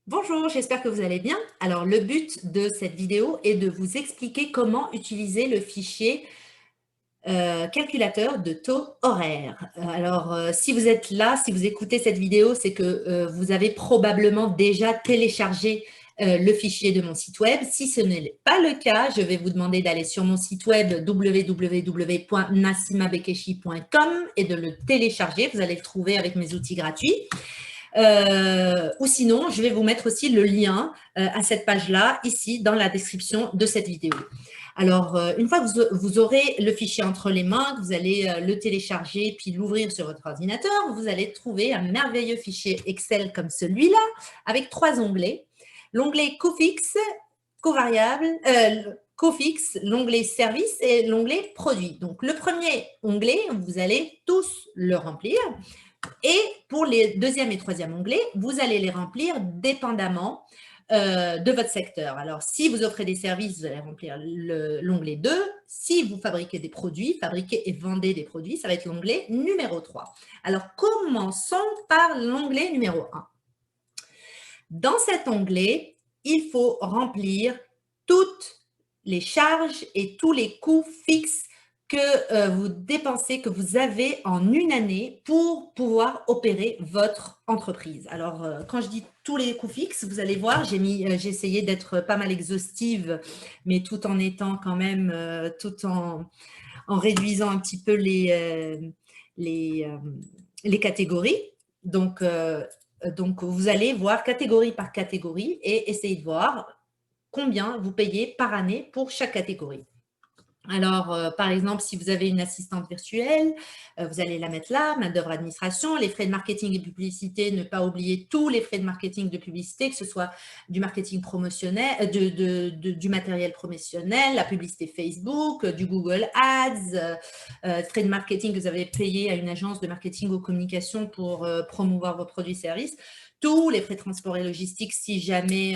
Bonjour, j'espère que vous allez bien. Alors, le but de cette vidéo est de vous expliquer comment utiliser le fichier calculateur de taux horaire. Si vous êtes là, si vous écoutez cette vidéo, c'est que vous avez probablement déjà téléchargé le fichier de mon site web. Si ce n'est pas le cas, je vais vous demander d'aller sur mon site web www.nassimabekeshi.com et de le télécharger. Vous allez le trouver avec mes outils gratuits. Ou sinon, je vais vous mettre aussi le lien à cette page-là, ici, dans la description de cette vidéo. Alors, une fois que vous aurez le fichier entre les mains, que vous allez le télécharger puis l'ouvrir sur votre ordinateur, vous allez trouver un merveilleux fichier Excel comme celui-là, avec 3 onglets. L'onglet coût fixe, coût variable, coût fixe, l'onglet service et l'onglet produit. Donc, le premier onglet, vous allez tous le remplir. Et pour les deuxième et troisième onglets, vous allez les remplir dépendamment de votre secteur. Alors, si vous offrez des services, vous allez remplir l'onglet 2. Si vous fabriquez des produits, fabriquez et vendez des produits, ça va être l'onglet numéro 3. Alors, commençons par l'onglet numéro 1. Dans cet onglet, il faut remplir toutes les charges et tous les coûts fixes que vous dépensez, que vous avez en une année pour pouvoir opérer votre entreprise. Alors, quand je dis tous les coûts fixes, vous allez voir, j'ai essayé d'être pas mal exhaustive, mais tout en étant quand même, tout en réduisant un petit peu les catégories. Donc, vous allez voir catégorie par catégorie et essayer de voir combien vous payez par année pour chaque catégorie. Alors, par exemple, si vous avez une assistante virtuelle, vous allez la mettre là, main-d'œuvre administration, les frais de marketing et publicité, ne pas oublier tous les frais de marketing de publicité, que ce soit du marketing promotionnel, du matériel promotionnel, la publicité Facebook, du Google Ads, frais de marketing que vous avez payé à une agence de marketing ou communication pour promouvoir vos produits et services. Tous les frais de transport et logistique si jamais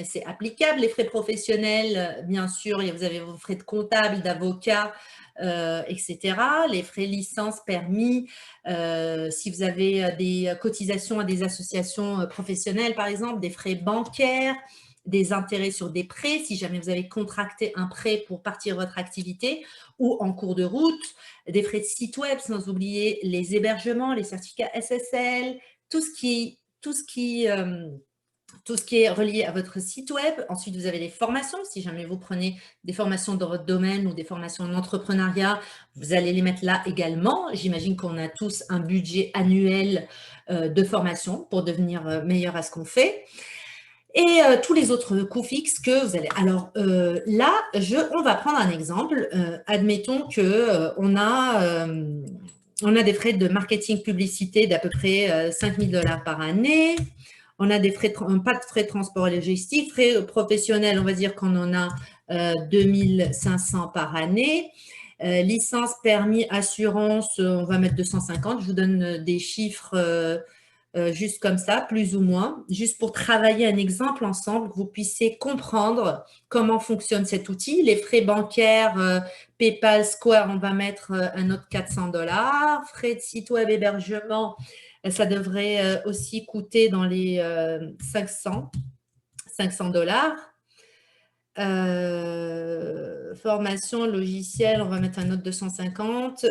c'est applicable, les frais professionnels, bien sûr, vous avez vos frais de comptable, d'avocat, etc. Les frais licence, permis, si vous avez des cotisations à des associations professionnelles, par exemple, des frais bancaires, des intérêts sur des prêts, si jamais vous avez contracté un prêt pour partir votre activité ou en cours de route, des frais de site web, sans oublier les hébergements, les certificats SSL, tout ce qui est relié à votre site web. Ensuite, vous avez les formations. Si jamais vous prenez des formations dans votre domaine ou des formations en entrepreneuriat, vous allez les mettre là également. J'imagine qu'on a tous un budget annuel de formation pour devenir meilleur à ce qu'on fait. Et tous les autres coûts fixes que vous allez… Alors là, on va prendre un exemple. Admettons qu'on on a des frais de marketing publicité d'à peu près 5 000 $ par année. On a des pas de frais de transport et logistique. Frais professionnels, on va dire qu'on en a 2 500 par année. Licence, permis, assurance, on va mettre 250. Je vous donne des chiffres juste comme ça, plus ou moins, juste pour travailler un exemple ensemble, que vous puissiez comprendre comment fonctionne cet outil. Les frais bancaires, PayPal, Square, on va mettre un autre 400 $. Frais de site web, hébergement, ça devrait aussi coûter dans les 500 $. Formation, logiciel, on va mettre un autre 250.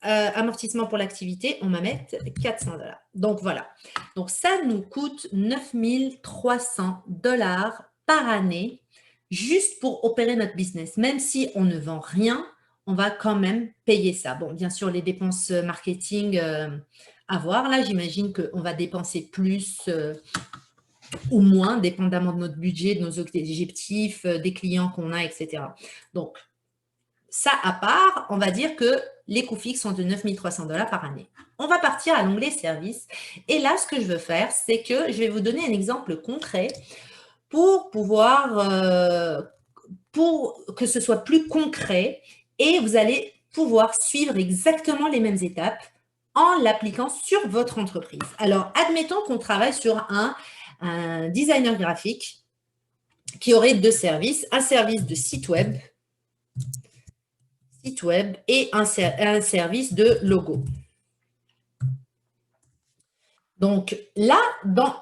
Amortissement pour l'activité, on va mettre 400 $. Donc, voilà. Donc, ça nous coûte 9 300 $ par année juste pour opérer notre business. Même si on ne vend rien, on va quand même payer ça. Bon, bien sûr, les dépenses marketing à voir. Là, j'imagine qu'on va dépenser plus ou moins, dépendamment de notre budget, de nos objectifs, des clients qu'on a, etc. Donc, ça à part, on va dire que les coûts fixes sont de 9 300 $ par année. On va partir à l'onglet service. Et là, ce que je veux faire, c'est que je vais vous donner un exemple concret pour que ce soit plus concret et vous allez pouvoir suivre exactement les mêmes étapes en l'appliquant sur votre entreprise. Alors, admettons qu'on travaille sur un designer graphique qui aurait 2 services, un service de site web et un service de logo. Donc là,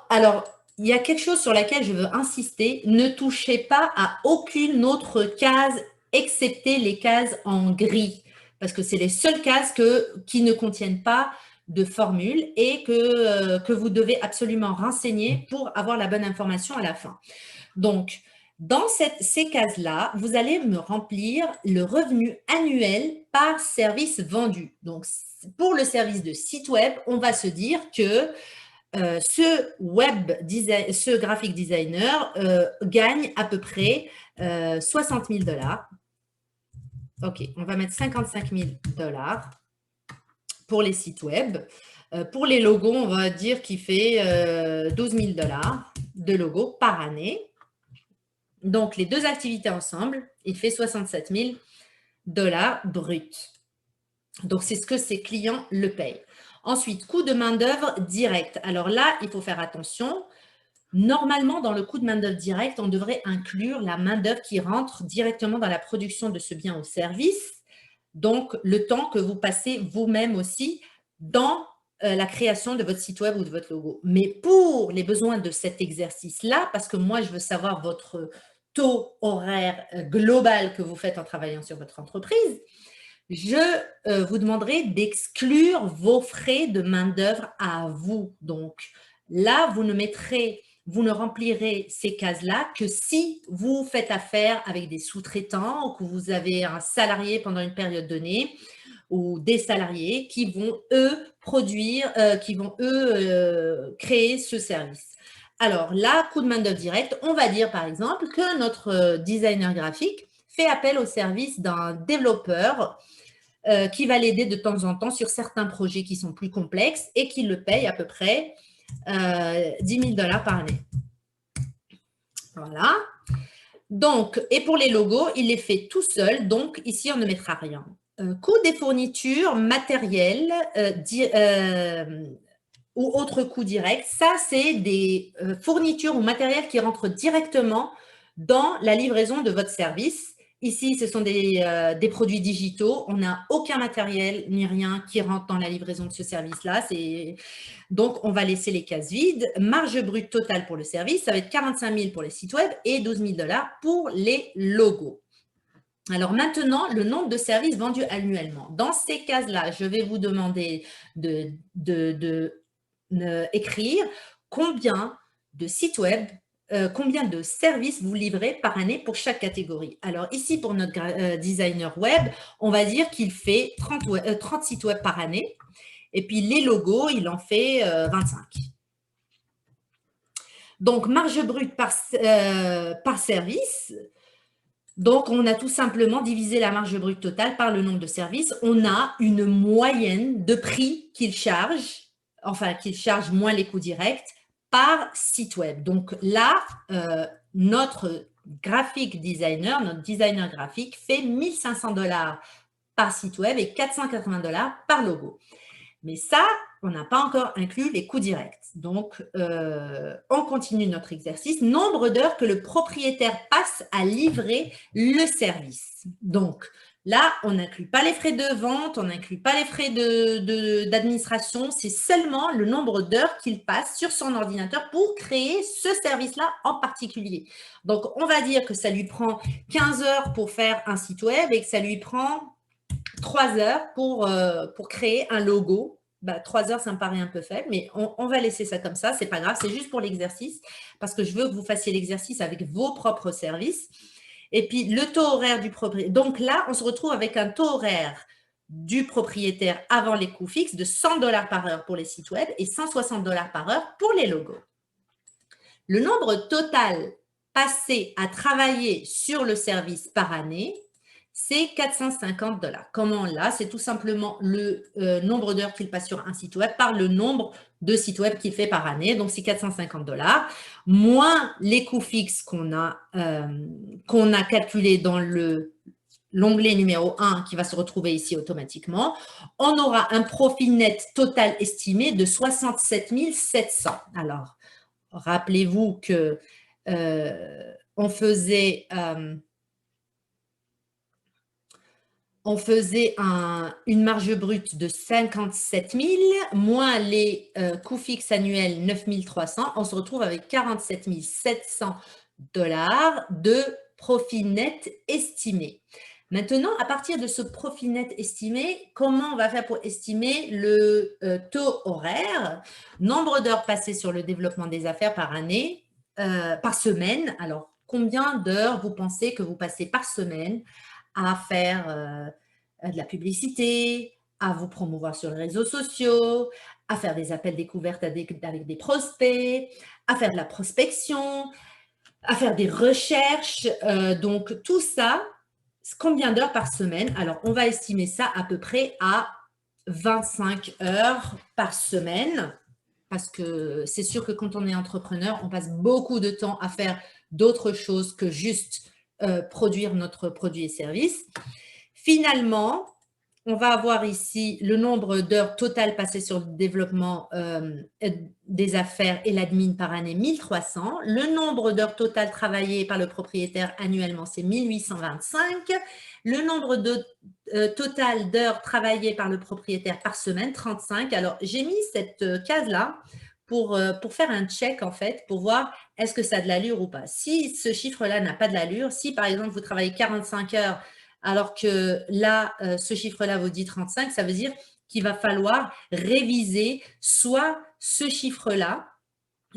alors, il y a quelque chose sur laquelle je veux insister. Ne touchez pas à aucune autre case excepté les cases en gris, parce que c'est les seules cases qui ne contiennent pas de formule et que vous devez absolument renseigner pour avoir la bonne information à la fin. Donc, dans ces cases-là, vous allez me remplir le revenu annuel par service vendu. Donc, pour le service de site web, on va se dire que ce graphic designer gagne à peu près 60 000 $. OK, on va mettre 55 000 $ pour les sites web. Pour les logos, on va dire qu'il fait 12 000 $ de logos par année. Donc, les deux activités ensemble, il fait 67 000 $ bruts. Donc, c'est ce que ses clients le payent. Ensuite, coût de main-d'œuvre direct. Alors là, il faut faire attention. Normalement, dans le coût de main-d'œuvre direct, on devrait inclure la main-d'œuvre qui rentre directement dans la production de ce bien ou service. Donc, le temps que vous passez vous-même aussi dans la création de votre site web ou de votre logo. Mais pour les besoins de cet exercice-là, parce que moi, je veux savoir votre taux horaire global que vous faites en travaillant sur votre entreprise, je vous demanderai d'exclure vos frais de main-d'œuvre à vous. Donc, là, vous ne remplirez ces cases-là que si vous faites affaire avec des sous-traitants ou que vous avez un salarié pendant une période donnée ou des salariés qui vont, eux, créer ce service. Alors là, coût de main-d'œuvre direct, on va dire par exemple que notre designer graphique fait appel au service d'un développeur qui va l'aider de temps en temps sur certains projets qui sont plus complexes et qui le paye à peu près 10 000 $ par année. Voilà. Donc, et pour les logos, il les fait tout seul. Donc, ici, on ne mettra rien. Coût des fournitures, matériel ou autres coûts directs. Ça, c'est des fournitures ou matériel qui rentrent directement dans la livraison de votre service. Ici, ce sont des produits digitaux. On n'a aucun matériel ni rien qui rentre dans la livraison de ce service-là. Donc, on va laisser les cases vides. Marge brute totale pour le service, ça va être 45 000 pour les sites web et 12 000 $ pour les logos. Alors maintenant, le nombre de services vendus annuellement. Dans ces cases-là, je vais vous demander d'écrire combien de sites web, combien de services vous livrez par année pour chaque catégorie. Alors ici, pour notre designer web, on va dire qu'il fait 30 sites web par année. Et puis, les logos, il en fait 25. Donc, marge brute par service. Donc, on a tout simplement divisé la marge brute totale par le nombre de services. On a une moyenne de prix qu'il charge, enfin, qu'il charge moins les coûts directs, par site web. Donc là, notre graphic designer, notre designer graphique fait 1 500 $ par site web et 480 $ par logo. Mais ça, on n'a pas encore inclus les coûts directs. Donc, on continue notre exercice. Nombre d'heures que le propriétaire passe à livrer le service. Donc, là, on n'inclut pas les frais de vente, on n'inclut pas les frais d'administration. C'est seulement le nombre d'heures qu'il passe sur son ordinateur pour créer ce service-là en particulier. Donc, on va dire que ça lui prend 15 heures pour faire un site web et que ça lui prend 3 heures pour créer un logo. 3 heures, ça me paraît un peu faible, mais on va laisser ça comme ça. Ce n'est pas grave, c'est juste pour l'exercice parce que je veux que vous fassiez l'exercice avec vos propres services. Et puis, le taux horaire du propriétaire. Donc là, on se retrouve avec un taux horaire du propriétaire avant les coûts fixes de 100 $ par heure pour les sites web et 160 $ par heure pour les logos. Le nombre total passé à travailler sur le service par année, c'est 450 $. Comment on l'a? C'est tout simplement le nombre d'heures qu'il passe sur un site web par le nombre de sites web qu'il fait par année. Donc, c'est 450 $, moins les coûts fixes qu'on a calculés dans l'onglet numéro 1 qui va se retrouver ici automatiquement. On aura un profit net total estimé de 67 700. Alors, rappelez-vous que on faisait… on faisait une marge brute de 57 000, moins les coûts fixes annuels 9 300, on se retrouve avec 47 700 $ de profit net estimé. Maintenant, à partir de ce profit net estimé, comment on va faire pour estimer le taux horaire, nombre d'heures passées sur le développement des affaires par année, par semaine? Alors, combien d'heures vous pensez que vous passez par semaine à faire de la publicité, à vous promouvoir sur les réseaux sociaux, à faire des appels découvertes avec des prospects, à faire de la prospection, à faire des recherches. Donc, tout ça, combien d'heures par semaine? Alors, on va estimer ça à peu près à 25 heures par semaine, parce que c'est sûr que quand on est entrepreneur, on passe beaucoup de temps à faire d'autres choses que juste produire notre produit et service. Finalement, on va avoir ici le nombre d'heures totales passées sur le développement des affaires et l'admin par année, 1300. Le nombre d'heures totales travaillées par le propriétaire annuellement, c'est 1825. Le nombre total d'heures travaillées par le propriétaire par semaine, 35. Alors, j'ai mis cette case-là pour faire un check, en fait, pour voir est-ce que ça a de l'allure ou pas. Si ce chiffre-là n'a pas de l'allure, si par exemple vous travaillez 45 heures alors que là, ce chiffre-là vous dit 35, ça veut dire qu'il va falloir réviser soit ce chiffre-là,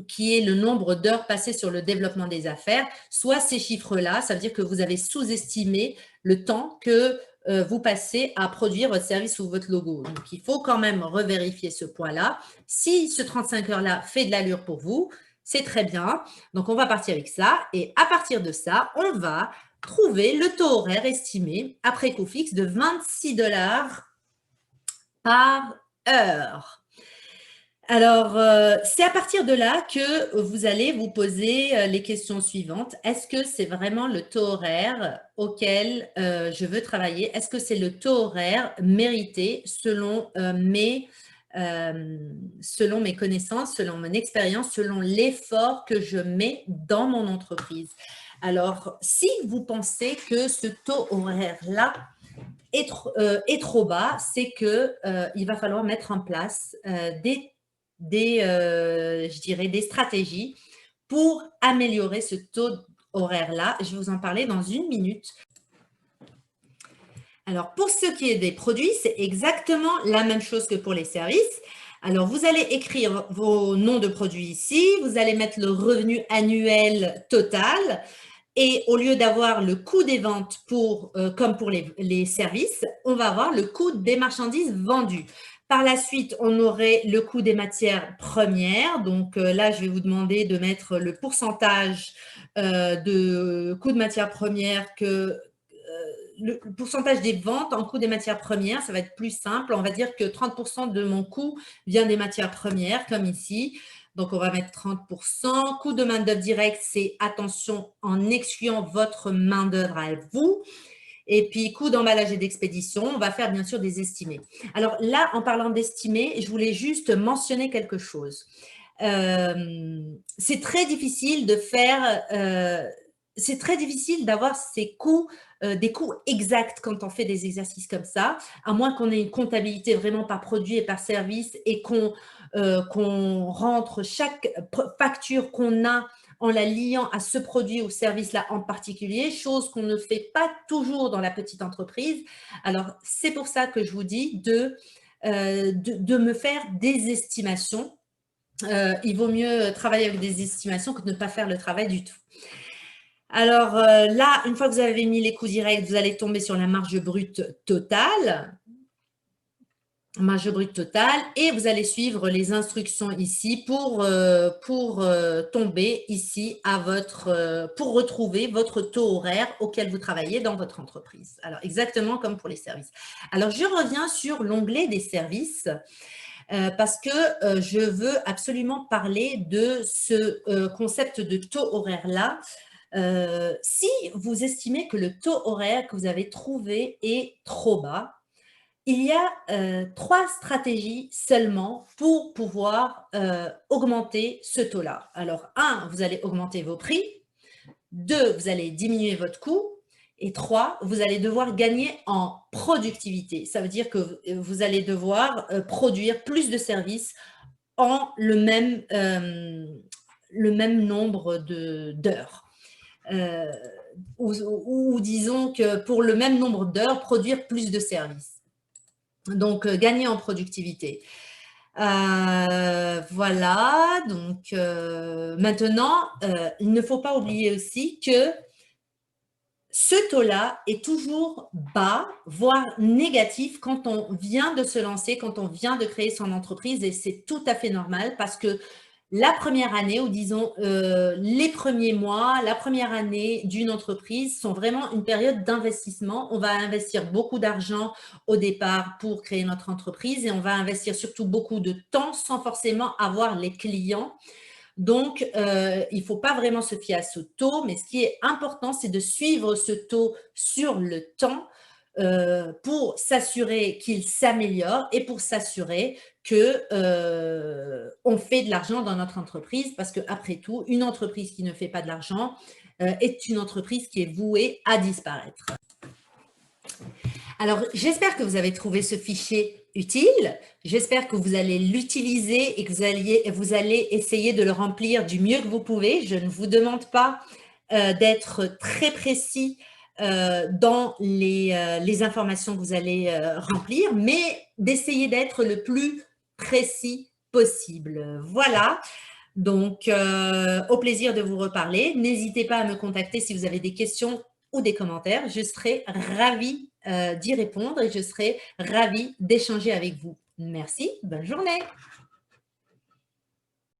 qui est le nombre d'heures passées sur le développement des affaires, soit ces chiffres-là, ça veut dire que vous avez sous-estimé le temps que vous passez à produire votre service ou votre logo. Donc, il faut quand même revérifier ce point-là. Si ce 35 heures-là fait de l'allure pour vous, c'est très bien. Donc, on va partir avec ça. Et à partir de ça, on va trouver le taux horaire estimé après coût fixe de 26 $ par heure. Alors, c'est à partir de là que vous allez vous poser les questions suivantes. Est-ce que c'est vraiment le taux horaire auquel je veux travailler? Est-ce que c'est le taux horaire mérité selon mes connaissances, selon mon expérience, selon l'effort que je mets dans mon entreprise? Alors, si vous pensez que ce taux horaire-là est trop bas, c'est qu'il va falloir mettre en place je dirais, des stratégies pour améliorer ce taux horaire-là. Je vais vous en parler dans une minute. Alors, pour ce qui est des produits, c'est exactement la même chose que pour les services. Alors, vous allez écrire vos noms de produits ici. Vous allez mettre le revenu annuel total. Et au lieu d'avoir le coût des ventes comme pour les services, on va avoir le coût des marchandises vendues. Par la suite, on aurait le coût des matières premières. Donc là, je vais vous demander de mettre le pourcentage de coût de matières premières le pourcentage des ventes en coût des matières premières. Ça va être plus simple. On va dire que 30% de mon coût vient des matières premières, comme ici. Donc, on va mettre 30%. Coût de main-d'œuvre directe, c'est attention en excluant votre main-d'œuvre à vous. Et puis, coût d'emballage et d'expédition, on va faire bien sûr des estimés. Alors là, en parlant d'estimés, je voulais juste mentionner quelque chose. C'est très difficile de faire, c'est très difficile d'avoir des coûts exacts quand on fait des exercices comme ça, à moins qu'on ait une comptabilité vraiment par produit et par service et qu'on rentre chaque facture qu'on a en la liant à ce produit ou service-là en particulier, chose qu'on ne fait pas toujours dans la petite entreprise. Alors, c'est pour ça que je vous dis de me faire des estimations. Il vaut mieux travailler avec des estimations que de ne pas faire le travail du tout. Alors là, une fois que vous avez mis les coûts directs, vous allez tomber sur la marge brute totale. Marge brute totale, et vous allez suivre les instructions ici pour tomber ici pour retrouver votre taux horaire auquel vous travaillez dans votre entreprise. Alors, exactement comme pour les services. Alors, je reviens sur l'onglet des services parce que je veux absolument parler de ce concept de taux horaire-là. Si vous estimez que le taux horaire que vous avez trouvé est trop bas, il y a 3 stratégies seulement pour pouvoir augmenter ce taux-là. Alors, 1, vous allez augmenter vos prix. 2, vous allez diminuer votre coût. Et 3, vous allez devoir gagner en productivité. Ça veut dire que vous allez devoir produire plus de services en le même nombre d'heures. Ou disons que pour le même nombre d'heures, produire plus de services. Donc, gagner en productivité. Voilà, donc maintenant, il ne faut pas oublier aussi que ce taux-là est toujours bas, voire négatif quand on vient de se lancer, quand on vient de créer son entreprise, et c'est tout à fait normal parce que la première année, ou disons les premiers mois, la première année d'une entreprise sont vraiment une période d'investissement. On va investir beaucoup d'argent au départ pour créer notre entreprise et on va investir surtout beaucoup de temps sans forcément avoir les clients. Donc, il ne faut pas vraiment se fier à ce taux, mais ce qui est important, c'est de suivre ce taux sur le temps pour s'assurer qu'il s'améliore et pour s'assurer qu'on fait de l'argent dans notre entreprise parce qu'après tout, une entreprise qui ne fait pas de l'argent est une entreprise qui est vouée à disparaître. Alors, j'espère que vous avez trouvé ce fichier utile. J'espère que vous allez l'utiliser et que vous allez essayer de le remplir du mieux que vous pouvez. Je ne vous demande pas d'être très précis dans les informations que vous allez remplir, mais d'essayer d'être le plus précis possible. Voilà. Donc, au plaisir de vous reparler. N'hésitez pas à me contacter si vous avez des questions ou des commentaires. Je serai ravie d'y répondre et je serai ravie d'échanger avec vous. Merci, bonne journée.